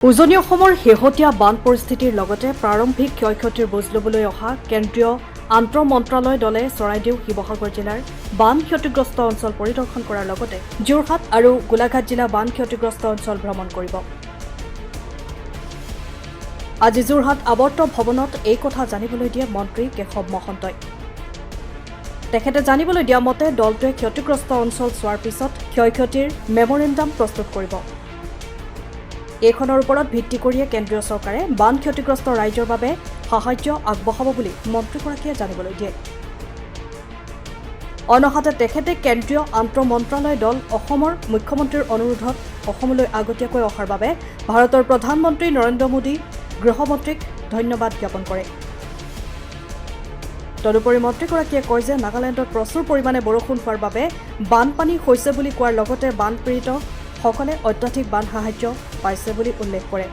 উজনি অসমৰ শেহতীয়া বান পৰিস্থিতিৰ লগতে প্ৰাৰম্ভিক ক্ষয়ক্ষতিৰ বুজ ল'বলৈ অহা কেন্দ্ৰীয় আন্তঃমন্ত্ৰালয় দলে চৰাইদেউ শিৱসাগৰ জিলাৰ বান ক্ষতিগ্ৰস্ত অঞ্চল পৰিদৰ্শন কৰাৰ লগতে যোৰহাট আৰু গোলাঘাট জিলা বান ক্ষতিগ্ৰস্ত অঞ্চল ভ্ৰমণ কৰিব। আজি যোৰহাট আৱৰ্ত ভৱনত এই কথা জানিবলৈ দিয়ে মন্ত্ৰী কেশৱ মহন্তই। তেখেতে জানিবলৈ দিয়া মতে দলটোৱে ক্ষতিগ্ৰস্ত অঞ্চল চোৱাৰ পিছত ক্ষয়ক্ষতিৰ মেমৰেণ্ডাম প্ৰস্তুত কৰিব। এইখনৰ ওপৰত ভিত্তি কৰিয়ে কেন্দ্ৰীয় চৰকাৰে বান ক্ষতিগ্ৰস্ত ৰাইজৰ বাবে সাহায্য আগবঢ়াব বুলি মন্ত্ৰীগৰাকীয়ে জানিবলৈ দিয়ে। অনহাতে তেখেতে কেন্দ্ৰীয় আন্তঃমন্ত্ৰালয় দল অসমৰ মুখ্যমন্ত্ৰীৰ অনুৰোধত অসমলৈ আগতীয়াকৈ অহাৰ বাবে ভাৰতৰ প্ৰধানমন্ত্ৰী নৰেন্দ্ৰ মোদী গৃহমন্ত্ৰীক ধন্যবাদ জ্ঞাপন কৰে। তদুপৰি মন্ত্ৰীগৰাকীয়ে কয় যে নাগালেণ্ডত প্ৰচুৰ পৰিমাণে বৰষুণ হোৱাৰ বাবে বানপানী হৈছে বুলি কোৱাৰ লগতে বানপীড়িত সকলে অত্যাধিক বান সাহায্য পাইছে বুলি উল্লেখ কৰে।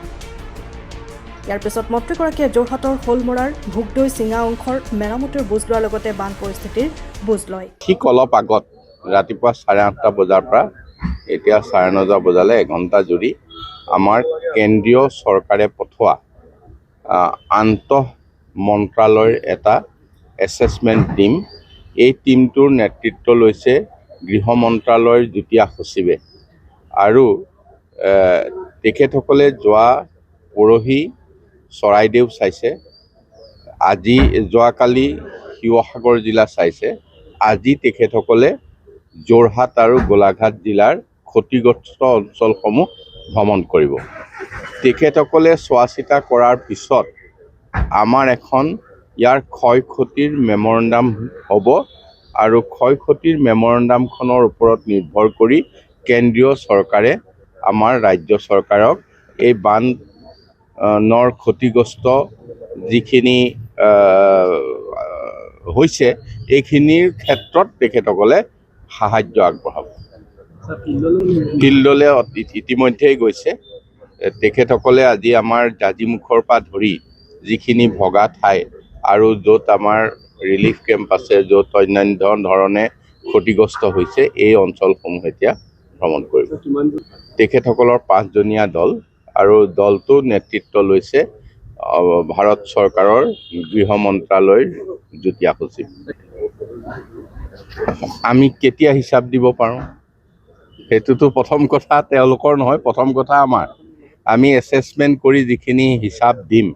ইয়াৰ পিছত মন্ত্ৰীগৰাকীয়ে যোৰহাটৰ শোলমৰাৰ ভোগদৈ চিঙা অংশৰ মেৰামতিৰ বুজ লোৱাৰ লগতে বান পৰিস্থিতিৰ বুজ লয়। ঠিক অলপ আগত ৰাতিপুৱা 8:30 বজাৰ পৰা এতিয়া 9:30 বজালৈ এঘণ্টা জুৰি আমাৰ কেন্দ্ৰীয় চৰকাৰে পঠোৱা আন্তঃ মন্ত্ৰালয়ৰ এটা এছেছমেণ্ট টীম, এই টীমটোৰ নেতৃত্ব লৈছে গৃহ মন্ত্ৰালয়ৰ যুটীয়া সচিবে আৰু তেখেতসকলে পৰহি চৰাইদেউ চাইছে, যোৱাকালি শিৱসাগৰ জিলা চাইছে, আজি তেখেতসকলে যোৰহাট আৰু গোলাঘাট জিলাৰ ক্ষতিগ্ৰস্ত অঞ্চলসমূহ ভ্ৰমণ কৰিব। তেখেতসকলে চোৱা চিতা কৰাৰ পিছত আমাৰ এখন ইয়াৰ ক্ষয় ক্ষতিৰ মেমৰেণ্ডাম হ'ব আৰু ক্ষয় ক্ষতিৰ মেমৰেণ্ডামখনৰ ওপৰত নিৰ্ভৰ কৰি কেন্দ্ৰীয় চৰকাৰে আমাৰ ৰাজ্য চৰকাৰক এই বানৰ ক্ষতিগ্ৰস্ত যিখিনি হৈছে এইখিনিৰ ক্ষেত্ৰত তেখেতসকলে সাহায্য আগবঢ়াব। ফিল্ডলৈ ইতিমধ্যেই গৈছে। তেখেতসকলে আজি আমাৰ জাজিমুখৰ পৰা ধৰি যিখিনি ভগা ঠাই আৰু য'ত আমাৰ ৰিলিফ কেম্প আছে, য'ত অন্যান্য ধৰণে ক্ষতিগ্ৰস্ত হৈছে, এই অঞ্চলসমূহ এতিয়া ভ্ৰমণ কৰিব। তেখেতসকলৰ 5জনীয়া দল আৰু দলটোৰ নেতৃত্ব লৈছে ভাৰত চৰকাৰৰ গৃহ মন্ত্ৰালয়ৰ যুটীয়া সচিব। আমি কেতিয়া হিচাপ দিব পাৰোঁ সেইটোতো প্ৰথম কথা তেওঁলোকৰ নহয়, প্ৰথম কথা আমাৰ। আমি এছেছমেণ্ট কৰি যিখিনি হিচাপ দিম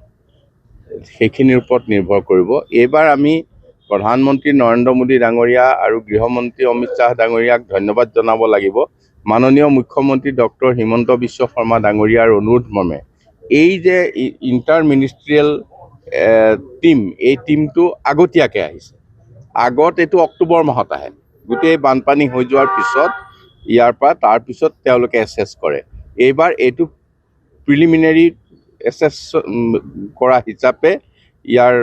সেইখিনিৰ ওপৰত নিৰ্ভৰ কৰিব। এইবাৰ আমি প্ৰধানমন্ত্ৰী নৰেন্দ্ৰ মোদী ডাঙৰীয়া আৰু গৃহমন্ত্ৰী অমিত শ্বাহ ডাঙৰীয়াক ধন্যবাদ জনাব লাগিব। মাননীয় মুখ্যমন্ত্ৰী ডক্টৰ হিমন্ত বিশ্ব শৰ্মা ডাঙৰীয়াৰ অনুৰোধ মৰ্মে এই যে ইণ্টাৰ মিনিষ্ট্ৰিয়েল টীম, এই টীমটো আগতীয়াকৈ আহিছে। আগত এইটো অক্টোবৰ মাহত আহে, গোটেই বানপানী হৈ যোৱাৰ পিছত ইয়াৰ পৰা তাৰপিছত তেওঁলোকে এছেছ কৰে। এইবাৰ এইটো প্ৰিলিমিনাৰী এছেছ কৰা হিচাপে ইয়াৰ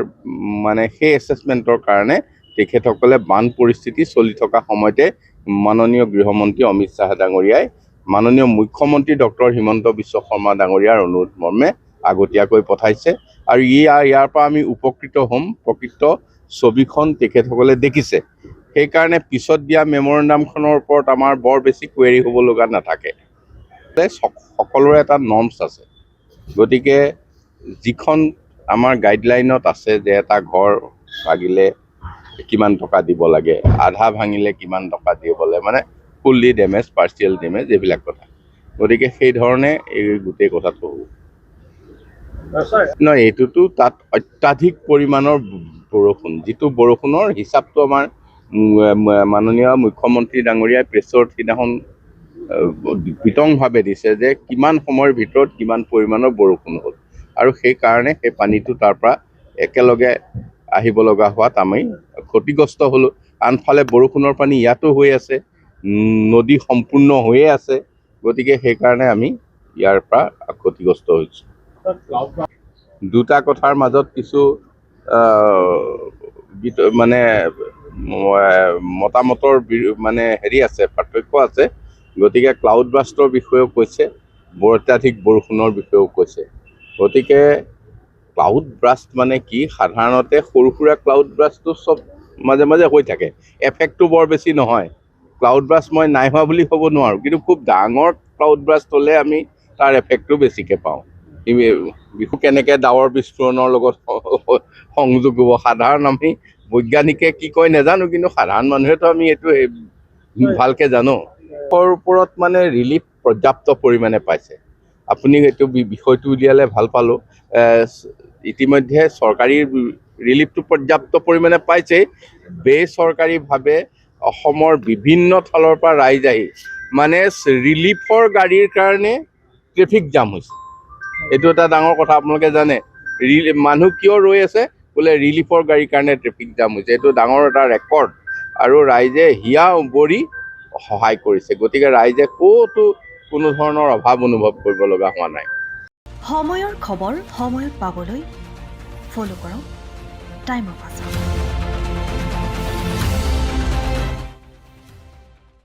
সেই এছেছমেণ্টৰ কাৰণে তেখেতসকলে বান পৰিস্থিতি চলি থকা সময়তে মাননীয় গৃহমন্ত্ৰী অমিত শ্বাহ ডাঙৰীয়াই মাননীয় মুখ্যমন্ত্ৰী ডক্টৰ হিমন্ত বিশ্ব শৰ্মা ডাঙৰীয়াৰ অনুৰোধ মৰ্মে আগতীয়াকৈ পঠাইছে আৰু ইয়াৰ পৰা আমি উপকৃত হ'ম। প্ৰকৃত ছবিখন তেখেতসকলে দেখিছে, সেইকাৰণে পিছত দিয়া মেমৰেণ্ডামখনৰ ওপৰত আমাৰ বৰ বেছি কুৱেৰি হ'ব লগা নাথাকে। সকলোৰে এটা নৰ্মছ আছে, গতিকে যিখন আমাৰ গাইডলাইনত আছে যে এটা ঘৰ ভাগিলে কিমান টকা দিব লাগে, আধা ভাঙিলে কিমান টকা দিব লাগে, ফুল্লি ডেমেজ, পাৰ্চিয়েল ডেমেজ, এইবিলাক কথা। গতিকে সেইধৰণে এই গোটেই কথাটো হ'ব। নহয়, এইটোতো তাত অত্যাধিক পৰিমাণৰ বৰষুণ, যিটো বৰষুণৰ হিচাপটো আমাৰ মাননীয় মুখ্যমন্ত্ৰী ডাঙৰীয়াই প্ৰেছৰ সিদিনাখন বিতংভাৱে দিছে যে কিমান সময়ৰ ভিতৰত কিমান পৰিমাণৰ বৰষুণ হ'ল আৰু সেইকাৰণে সেই পানীটো তাৰ পৰা একেলগে আহিব লগা হোৱাত আমি ক্ষতিগ্ৰস্ত হ'লোঁ। আনফালে বৰষুণৰ পানী ইয়াতো হৈ আছে, নদী সম্পূৰ্ণ হৈয়ে আছে, গতিকে সেইকাৰণে আমি ইয়াৰ পৰা ক্ষতিগ্ৰস্ত হৈছোঁ। দুটা কথাৰ মাজত কিছু মতামতৰ আছে, পাৰ্থক্য আছে। গতিকে ক্লাউড বাষ্টৰ বিষয়েও কৈছে, অত্যাধিক বৰষুণৰ বিষয়েও কৈছে। গতিকে ক্লাউড ব্ৰাষ্ট কি, সাধাৰণতে সৰু সুৰা ক্লাউড ব্ৰাষ্টটো চব মাজে মাজে হৈ থাকে, এফেক্টটো বৰ বেছি নহয়। ক্লাউড ব্ৰাষ্ট মই নাই হোৱা বুলি ক'ব নোৱাৰোঁ, কিন্তু খুব ডাঙৰ ক্লাউড ব্ৰাষ্ট হ'লে আমি তাৰ এফেক্টটো বেছিকৈ পাওঁ। বিহু কেনেকৈ ডাৱৰ বিস্ফোৰণৰ লগত সংযোগ হ'ব সাধাৰণ আমি বৈজ্ঞানিকে কি কয় নাজানো, কিন্তু সাধাৰণ মানুহেতো আমি এইটো ভালকৈ জানো। ওপৰত মানে ৰিলিফ পৰ্যাপ্ত পৰিমাণে পাইছে। আপুনি এইটো বিষয়টো উলিয়ালে ভাল পালোঁ। ইতিমধ্যে চৰকাৰী ৰিলিফটো পৰ্যাপ্ত পৰিমাণে পাইছেই, বেচৰকাৰীভাৱে অসমৰ বিভিন্ন ফালৰ পৰা ৰাইজ আহি মানে ৰিলিফৰ গাড়ীৰ কাৰণে ট্ৰেফিক জাম হৈছে। এইটো এটা ডাঙৰ কথা, আপোনালোকে জানে। মানুহ কিয় ৰৈ আছে বোলে ৰিলিফৰ গাড়ীৰ কাৰণে ট্ৰেফিক জাম হৈছে। এইটো ডাঙৰ এটা ৰেকৰ্ড আৰু ৰাইজে হিয়া উবৰি সহায় কৰিছে। গতিকে ৰাইজে ক'তো কোনো ধৰণৰ অভাৱ অনুভৱ কৰিব লগা হোৱা নাই। সময়ৰ খবৰ সময়ত পাবলৈ ফ'ল' কৰক টাইম অফ আছাম।